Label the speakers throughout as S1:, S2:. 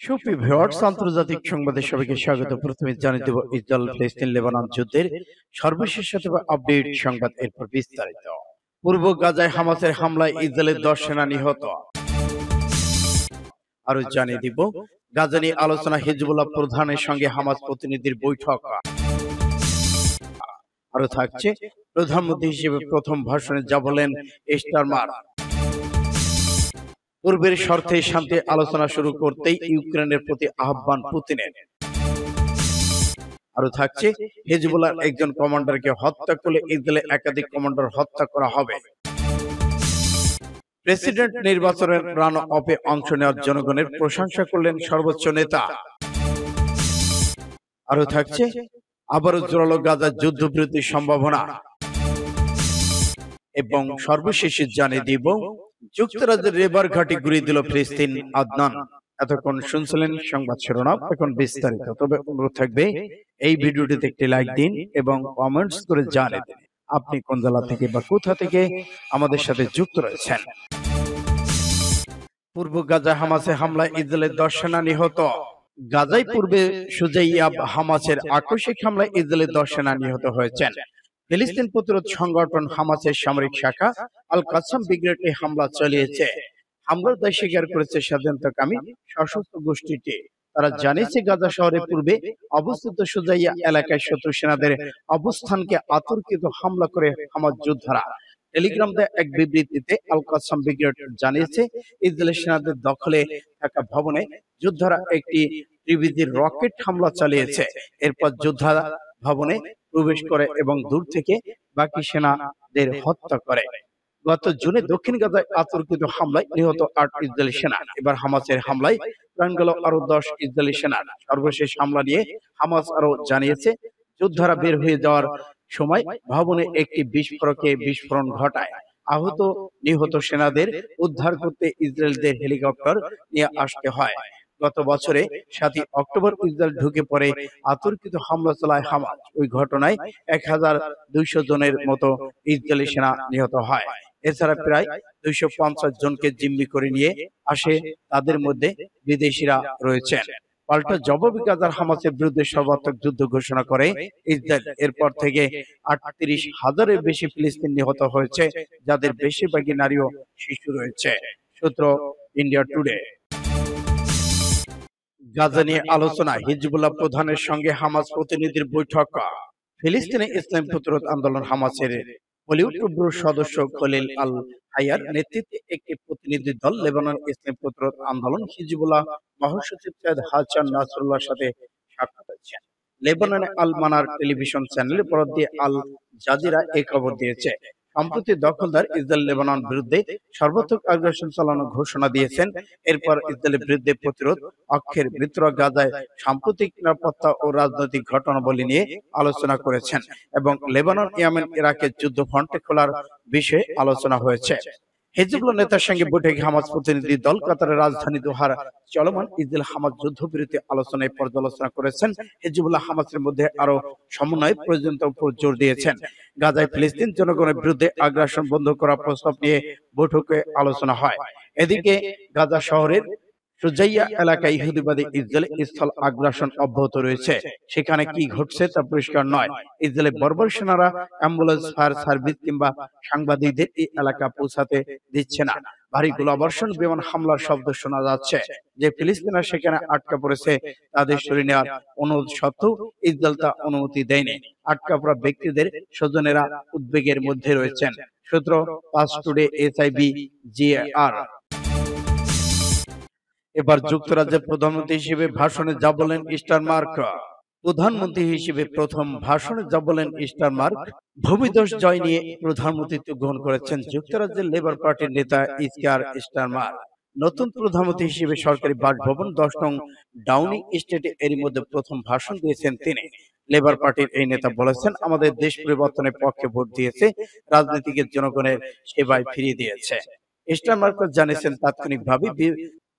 S1: সুপ্রিয় ভিউয়ার্স, আন্তর্জাতিক সংবাদে সবাইকে স্বাগত। প্রথমে জানিয়ে দেব ইসরায়েল ফিলিস্তিন লেবানন যুদ্ধের সর্বশেষ আপডেট সংবাদ, এরপর বিস্তারিত। পূর্ব গাজায় হামাসের হামলায় ইসরায়েলের 10 সেনা নিহত। আরো জানিয়ে দিব গাজা নিয়ে আলোচনা, হিজবুল্লাহ প্রধানের সঙ্গে হামাস প্রতিনিধির বৈঠক। আরো থাকছে প্রধানমন্ত্রী হিসেবে প্রথম ভাষণে যা বলেন স্টারমার। পূর্বের শর্তে শান্তি আলোচনা শুরু করতেই ইউক্রেনের প্রতি আহ্বান পুতিনের। আরো থাকছে হিজবুল্লাহর একজন কমান্ডারকে হত্যা করলে ইসরায়েলে একাধিক কমান্ডার হত্যা করা হবে। প্রেসিডেন্ট নির্বাচনের রান অফে অংশ নেওয়ার জনগণের প্রশংসা করলেন সর্বোচ্চ নেতা। আরো থাকছে আবারও জোরালো গাজা যুদ্ধবিরতির সম্ভাবনা। এবং সর্বশেষে জানিয়ে দিব যুক্তরাজ্যের রেবার ঘাঁটি ঘুরিয়ে দিল ফিলিস্তিন। আদনান। এতক্ষণ শুনছিলেন সংবাদ শিরোনাম, এখন বিস্তারিত। তবে অনুরোধ থাকবে এই ভিডিওটিতে একটি লাইক দিন এবং কমেন্টস করে জানিয়ে দিন আপনি কোন জেলা থেকে বা কোথা থেকে আমাদের সাথে যুক্ত রয়েছেন। পূর্ব গাজা হামাসের হামলায় ইসরায়েলের 10 সেনা নিহত। গাজায় পূর্বে সুজাইয়াব হামাসের আকস্মিক হামলায় ইসরায়েলের 10 সেনা নিহত হয়েছেন। ফিলিস্তিন প্রতিরোধ সংগঠন হামাসের সামরিক শাখা আল কাসাম ব্রিগেড এই হামলা চালিয়েছে। হামলার দায় স্বীকার করেছে স্বাধীনতাকামী সশস্ত্র গোষ্ঠীটি। তারা জানিয়েছে গাজা শহরের পূর্বে অবস্থিত সুজাইয়া এলাকায় শত্রু সেনাদের অবস্থানকে অতর্কিত হামলা করে হামাস যোদ্ধারা। টেলিগ্রাম দেয় এক বিবৃতিতে আল কাসাম ব্রিগেড জানিয়েছে ইসরায়েলি সেনাদের দখলে থাকা ভবনে যোদ্ধারা একটি ত্রিবিধি রকেট হামলা চালিয়েছে। এরপর যোদ্ধারা ভবনে প্রবেশ করে এবং দূর থেকে বাকি সেনাদের হত্যা করে। গত জুনে দক্ষিণ গাজায় অতর্কিত হামলায় নিহত 8 ইসরায়েলি সেনা। এবার হামাসের হামলায় প্রাণ গেল আরো 10 ইসরায়েলি সেনা। সর্বশেষ হামলা নিয়ে হামাস আরো জানিয়েছে যোদ্ধারা বের হয়ে যাওয়ার সময় ভবনে একটি বিস্ফোরণ ঘটায়। আহত নিহত সেনাদের উদ্ধার করতে ইসরায়েলদের হেলিকপ্টার নিয়ে আসতে হয়। গত বছরে 7 অক্টোবর ইসরায়েল ঢুকে পড়ে অতর্কিত হামলা চালায় হামাস। ওই ঘটনায় 1200 জনের মতো ইসরায়েলি সেনা নিহত হয়। এছাড়া প্রায় 250 জনকে জিম্মি করে নিয়ে আসে, তাদের মধ্যে বিদেশিরা রয়েছেন। পাল্টা জবাবে গাজার হামাসের বিরুদ্ধে সর্বাত্মক যুদ্ধ ঘোষণা করে ইসরায়েল। এরপর থেকে 38,000-এর বেশি ফিলিস্তিন নিহত হয়েছে, যাদের বেশিরভাগই নারী ও শিশু রয়েছে। সূত্র ইন্ডিয়া টুডে। গাজা নিয়ে আলোচনা, হিজবুল্লাহ প্রধানের সঙ্গে হামাস প্রতিনিধির বৈঠক। ফিলিস্তিনে ইসলাম প্রতিরোধ আন্দোলন হামাসের বলিউড ব্যুরো সদস্য খলিল আল হাইয়ার নেতৃত্বে একটি প্রতিনিধি দল লেবানন ইসলাম প্রতিরোধ আন্দোলন হিজবুল্লাহ মহাসচিব সৈয়দ হাসান নাসরুল্লাহর সাথে সাক্ষাৎ করেছেন। লেবাননে আল মানার টেলিভিশন চ্যানেলের বরাত দিয়ে আল জাজিরা এই খবর দিয়েছে। সম্প্রতি দখলদার ইসরায়েল লেবানন বিরুদ্ধে সর্বাত্মক আগ্রাসন চালানোর ঘোষণা দিয়েছেন। এরপর ইসরায়েলের বিরুদ্ধে প্রতিরোধ অক্ষের ভিতর গাজায় সাম্প্রতিক নিরাপত্তা ও রাজনৈতিক ঘটনাবলী নিয়ে আলোচনা করেছেন এবং লেবানন, ইয়েমেন, ইরাকের যুদ্ধ ফ্রন্টে খোলার বিষয়ে আলোচনা হয়েছে। হিজবুল্লাহ নেতার সঙ্গে বৈঠকে হামাস প্রতিনিধি দল কাতারের রাজধানী দোহার চলমান ইসরায়েল হামাস যুদ্ধবিরতি আলোচনায় পর্যালোচনা করেছেন। হিজবুল্লাহ হামাসের মধ্যে আরো সমন্বয় প্রয়োজনীয়তার উপর জোর দিয়েছেন। গাজায় ফিলিস্তিন জনগণের বিরুদ্ধে আগ্রাসন বন্ধ করার প্রস্তাব নিয়ে বৈঠকে আলোচনা হয়। এদিকে গাজা শহরের সুজাইয়া এলাকায় ইহুদিবাদী ইসরায়েল স্থল আগ্রাসন অব্যাহত রয়েছে। সেখানে কি ঘটছে তা পরিষ্কার নয়। ইসরায়েলের বর্বর সেনারা অ্যাম্বুলেন্স, ফায়ার সার্ভিস কিংবা সাংবাদিকদের এই এলাকা পৌঁছাতে দিচ্ছে না। ভারী গোলাবর্ষণ, বিমান হামলার শব্দ শোনা যাচ্ছে। যে ফিলিস্তিনিরা সেখানে আটকা পড়েছে তাদের সরিয়ে নেওয়ার অনুরোধ সত্ত্বেও ইসরায়েল তা অনুমতি দেয়নি। আটকা পড়া ব্যক্তিদের স্বজনেরা উদ্বেগের মধ্যে রয়েছেন। সূত্র পাস টুডে, SIB GR। এবার যুক্তরাজ্যের প্রধানমন্ত্রী হিসেবে ভাষণে যা বলেন স্টারমার্ক। প্রধানমন্ত্রী হিসেবে প্রথম ভাষণে যা বলেন স্টারমার্ক। ভূমিধস জয় নিয়ে প্রধানমন্ত্রীত্ব গ্রহণ করেছেন যুক্তরাজ্যের লেবার পার্টির নেতা কিয়ার স্টারমার। নতুন প্রধানমন্ত্রী হিসেবে সরকারি বাসভবন 10 নং ডাউনিং স্ট্রিটে এরই মধ্যে প্রথম ভাষণ দিয়েছেন তিনি। লেবার পার্টির এই নেতা বলেছেন, আমাদের দেশ পরিবর্তনের পক্ষে ভোট দিয়েছে, রাজনীতিকে জনগণের সেবায় ফিরিয়ে দিয়েছে। স্টারমার্ক জানিয়েছেন তাৎক্ষণিকভাবে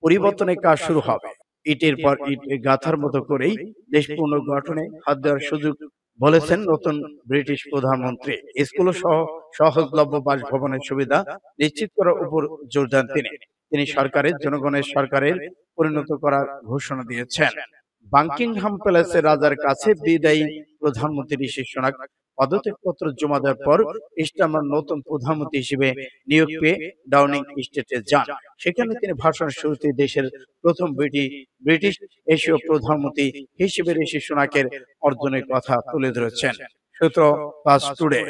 S1: পরিবর্তনের কাজ শুরু হবে। ইটের পর ইট গাঁথার মতো করেই দেশ পুনর্গঠনে হাত দেওয়ার সুযোগ বলেছেন নতুন ব্রিটিশ প্রধানমন্ত্রী। স্কুল সহ সহজলভ্য বাসভবনের সুবিধা নিশ্চিত করার উপর জোর দেন তিনি। তিনি সরকারের জনগণের সরকারের পরিণত করার ঘোষণা দিয়েছেন। বাকিংহাম প্যালেসে রাজার কাছে বিদায়ী প্রধানমন্ত্রী ঋষি সুনাক পদত্যাগপত্র জমা দেওয়ার পর স্টারমার নতুন প্রধানমন্ত্রী হিসেবে নিয়োগ পেয়ে ডাউনিং স্ট্রিটে যান। সেখানে তিনি ভাষণের শুরুতে দেশের প্রথম ব্রিটিশ এশীয় প্রধানমন্ত্রী হিসেবে ঋষি সুনাকের অর্জনের কথা তুলে ধরেছেন। সূত্র পাস টুডে।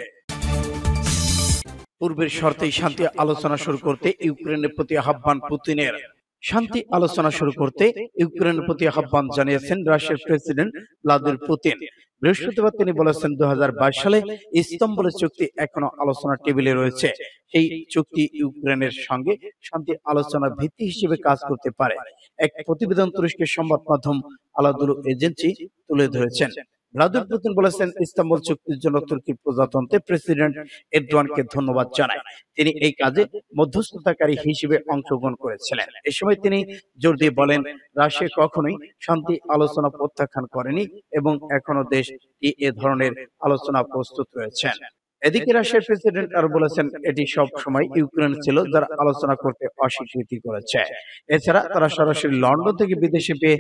S1: পূর্বের শর্তেই শান্তি আলোচনা শুরু করতে ইউক্রেনের প্রতি আহ্বান পুতিনের। শান্তি আলোচনা শুরু করতে ইউক্রেনের প্রতি আহ্বান জানিয়েছেন রাশিয়ার প্রেসিডেন্ট ভ্লাদিমির পুতিন। বৃহস্পতিবার তিনি বলেছেন 2022 সালে ইস্তম্বুলের চুক্তি এখনো আলোচনার টেবিলে রয়েছে। এই চুক্তি ইউক্রেনের সঙ্গে শান্তি আলোচনার ভিত্তি হিসেবে কাজ করতে পারে। এক প্রতিবেদন তুরস্কের সংবাদ মাধ্যম আলাদুলু এজেন্সি তুলে ধরেছেন। ভ্লাদিমির পুতিন বলেছেন, ইস্তাম্বুল চুক্তির জন্য তুর্কির প্রজাতন্ত্রে প্রেসিডেন্ট এরদোয়ানকে ধন্যবাদ জানায়। তিনি এই কাজে মধ্যস্থতাকারী হিসেবে অংশগ্রহণ করেছিলেন। এ সময় তিনি জোর দিয়ে বলেন, রাশিয়া কখনোই শান্তি আলোচনা প্রত্যাখ্যান করেনি এবং এখনো দেশটি এ ধরনের আলোচনা প্রস্তুত রয়েছেন। এদিকে রাশিয়ার প্রেসিডেন্ট আরো বলেছেন, এটি সব সময় ইউক্রেন ছিল যারা আলোচনা করতে অস্বীকৃতি করেছে। এছাড়া তারা সরাসরি লন্ডন থেকে বিদেশে পেয়ে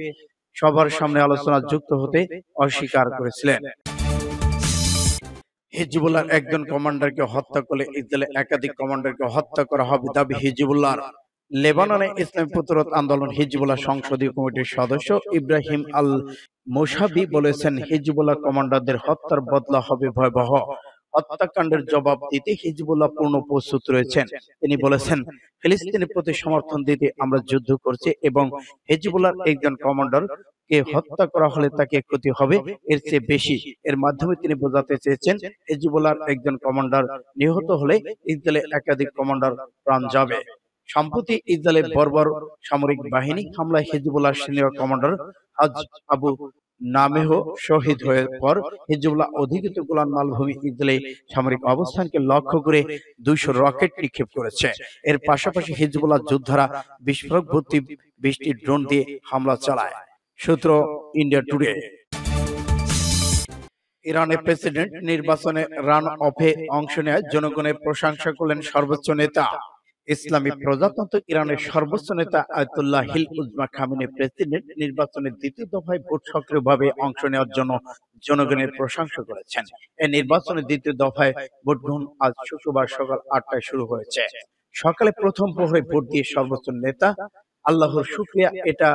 S1: সবার সামনে আলোচনা যুক্ত হতে অস্বীকার করেছিলেন। হিজবুল্লাহর একজন কমান্ডারকে হত্যা করলে ইসরায়েলে একাধিক কমান্ডারকে হত্যা করা হবে দাবি হিজবুল্লাহর। লেবাননে ইসলামী প্রতিরোধ আন্দোলন হিজবুল্লাহ সংসদীয় কমিটির সদস্য ইব্রাহিম আল মোসাবি বলেছেন, হিজবুল্লাহ কমান্ডারদের হত্যার বদলা হবে ভয়াবহ। হত্যাকাণ্ডের জবাব দিতে হিজবুল্লাহ পূর্ণ প্রস্তুত রয়েছেন। তিনি বলেছেন, ফিলিস্তিনের প্রতি সমর্থন দিতে আমরা যুদ্ধ করছি এবং হিজবুল্লাহর একজন কমান্ডার কে হত্যা করা হলে তাকে ক্ষতি হবে এর চেয়ে বেশি। এর মাধ্যমে তিনি বোঝাতে চেয়েছেন, হিজবুল্লাহর একজন কমান্ডার নিহত হলে ইসরায়েলের একাধিক কমান্ডার প্রাণ যাবে। সম্প্রতি ইসরায়েলের বর্বর সামরিক বাহিনী হামলায় হিজবুল্লাহর সিনিয়র কমান্ডার হাজ আবু নামেহ শহীদ হয়ে পর হিজবুল্লাহ অধিকৃত গোলান মালভূমি ইসরায়েলি সামরিক অবস্থানকে লক্ষ্য করে 200 রকেট নিক্ষেপ করেছে। এর পাশাপাশি হিজবুল্লাহ যোদ্ধারা বিস্ফোরক ভর্তি 20টি ড্রোন দিয়ে হামলা চালায়। সূত্র ইন্ডিয়া টুডে। ইরানের প্রেসিডেন্ট নির্বাচনে রান অফে অংশ নেয় জনগণের প্রশংসা করলেন সর্বোচ্চ নেতা। ইসলামী প্রজাতন্ত্র ইরানের সর্বোচ্চ নেতা আয়াতুল্লাহ হিল উজমা খামেনি প্রেসিডেন্ট নির্বাচনের দ্বিতীয় দফায় ভোট সক্রিয়ভাবে অংশ নেওয়ার জন্য জনগণের প্রশংসা করেছেন। এই নির্বাচনের দ্বিতীয় দফায় ভোট গ্রহণ আজ শুক্রবার সকাল 8টায় শুরু হয়েছে। সকালে প্রথম প্রহরে ভোট দিয়ে সর্বোচ্চ নেতা আল্লাহর শুকরিয়া, এটা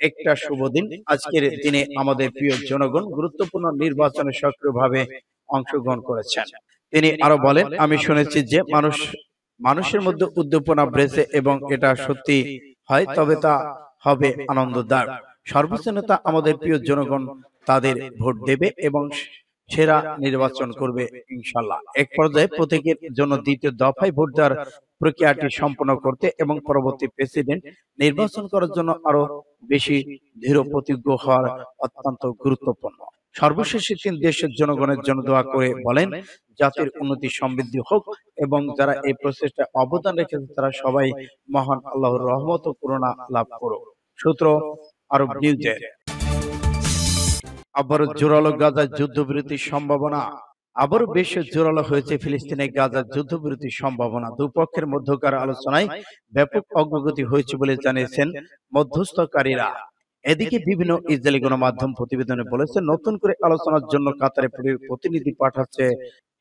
S1: একটা শুভ দিন। আজকের দিনে আমাদের প্রিয় জনগণ গুরুত্বপূর্ণ নির্বাচনে সক্রিয়ভাবে অংশগ্রহণ করেছেন। তিনি আরো বলেন, আমি শুনেছি যে মানুষের মধ্যে উদ্দীপনা বেড়েছে এবং এটা সত্যি হয় তবে তা হবে আনন্দদায়ক। সর্বোচ্চ নেতা আমাদের প্রিয় জনগণ তাদের ভোট দেবে এবং সেরা নির্বাচন করবে ইনশাআল্লাহ। এক পর্যায়ে প্রত্যেকের জন্য দ্বিতীয় দফায় ভোট দেওয়ার প্রক্রিয়াটি সম্পন্ন করতে এবং পরবর্তী প্রেসিডেন্ট নির্বাচন করার জন্য আরো বেশি দৃঢ় প্রতিজ্ঞ হওয়ার অত্যন্ত গুরুত্বপূর্ণ। সর্বশেষে তিনি দেশের জনগণের জন্য দোয়া করে বলেন, জাতির উন্নতি সমৃদ্ধি হোক এবং যারা এই প্রচেষ্টায় অবদান রেখেছে তারা সবাই মহান আল্লাহর রহমত ও করুণা লাভ করুক। সূত্র আরব নিউজের। আবারও জোরালো গাজায় যুদ্ধবিরতির সম্ভাবনা। আবারও বেশ জোরালো হয়েছে ফিলিস্তিনে গাজার যুদ্ধবিরতির সম্ভাবনা। দুপক্ষের মধ্যকার আলোচনায় ব্যাপক অগ্রগতি হয়েছে বলে জানিয়েছেন মধ্যস্থকারীরা। এদিকে বিভিন্ন ইসরায়েলি গণমাধ্যম প্রতিবেদনে বলেছে, নতুন করে আলোচনার জন্য কাতারে প্রতিনিধি পাঠাচ্ছে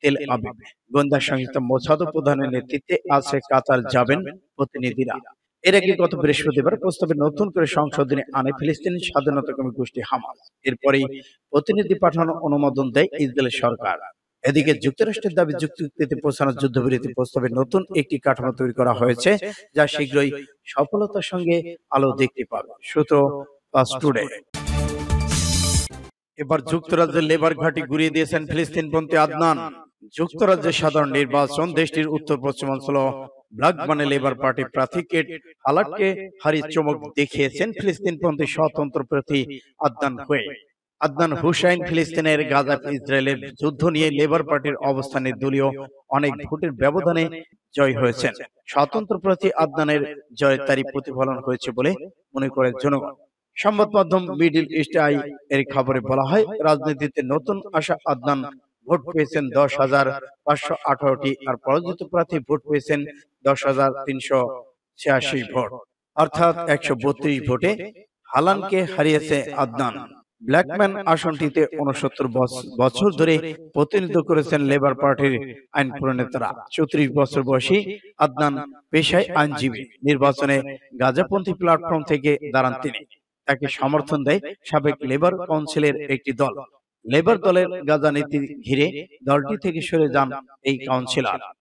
S1: তেল আবিব। গোয়েন্দা সংস্থা মোসাদ প্রধানের নেতৃত্বে আজ কাতার যাবেন প্রতিনিধিরা। এর আগে গত বৃহস্পতিবার প্রস্তাবে নতুন করে সংশোধনী আনে ফিলিস্তিনি স্বাধীনতাকামী গোষ্ঠী হামাস। এরপরেই প্রতিনিধি পাঠানোর অনুমোদন দেয় ইসরায়েলের সরকার। এদিকে যুক্তরাষ্ট্রের দাবি যুক্তিতে পৌঁছানোর যুদ্ধবিরতি প্রস্তাবে নতুন একটি কাঠামো তৈরি করা হয়েছে, যা শীঘ্রই সফলতার সঙ্গে আলো দেখতে পাবে। সূত্র পাস টুডে। এবার যুক্তরাজ্যের লেবার ঘাঁটি ঘুরিয়ে দিয়েছেন ফিলিস্তিনপন্থী আদনান। যুক্তরাজ্যের সাধারণ নির্বাচন দেশটির উত্তর পশ্চিমাঞ্চল ব্ল্যাকবার্নে লেবার পার্টি প্রার্থী কেট হালাটকে হারিয়ে চমক দেখিয়েছেন ফিলিস্তিনপন্থী স্বতন্ত্র প্রার্থী আদনান হুসাইন। ফিলিস্তিনের গাজা ইসরায়েলের যুদ্ধ নিয়ে লেবার পার্টির অবস্থানে দলীয় অনেক ভোটের ব্যবধানে জয় হয়েছেন। স্বতন্ত্র প্রার্থী আদনানের জয় তারই প্রতিফলন হয়েছে বলে মনে করেন জনগণ। সংবাদ মাধ্যম মিডল ইস্ট আই এর খবরে বলা হয়, রাজনীতিতে নতুন আসা আদনান ভোট পেয়েছেন 10,518টি আর পরাজিত প্রার্থী ভোট পেয়েছেন 10,386 ভোট। অর্থাৎ 132 ভোটে হালানকে হারিয়েছে আদনান। ব্ল্যাকম্যান আসনটিতে 69 বছর ধরে প্রতিনিধিত্ব করেছেন লেবার পার্টির আইন প্রণেতারা। 34 বছর বয়সী আদনান পেশায় আইনজীবী। নির্বাচনে গাজাপন্থী প্ল্যাটফর্ম থেকে দাঁড়ান তিনি। তাকে সমর্থন দেয় সাবেক লেবার কাউন্সিলের একটি দল। লেবার দলের গাজা নীতি ঘিরে দলটি থেকে সরে যান এই কাউন্সিলর।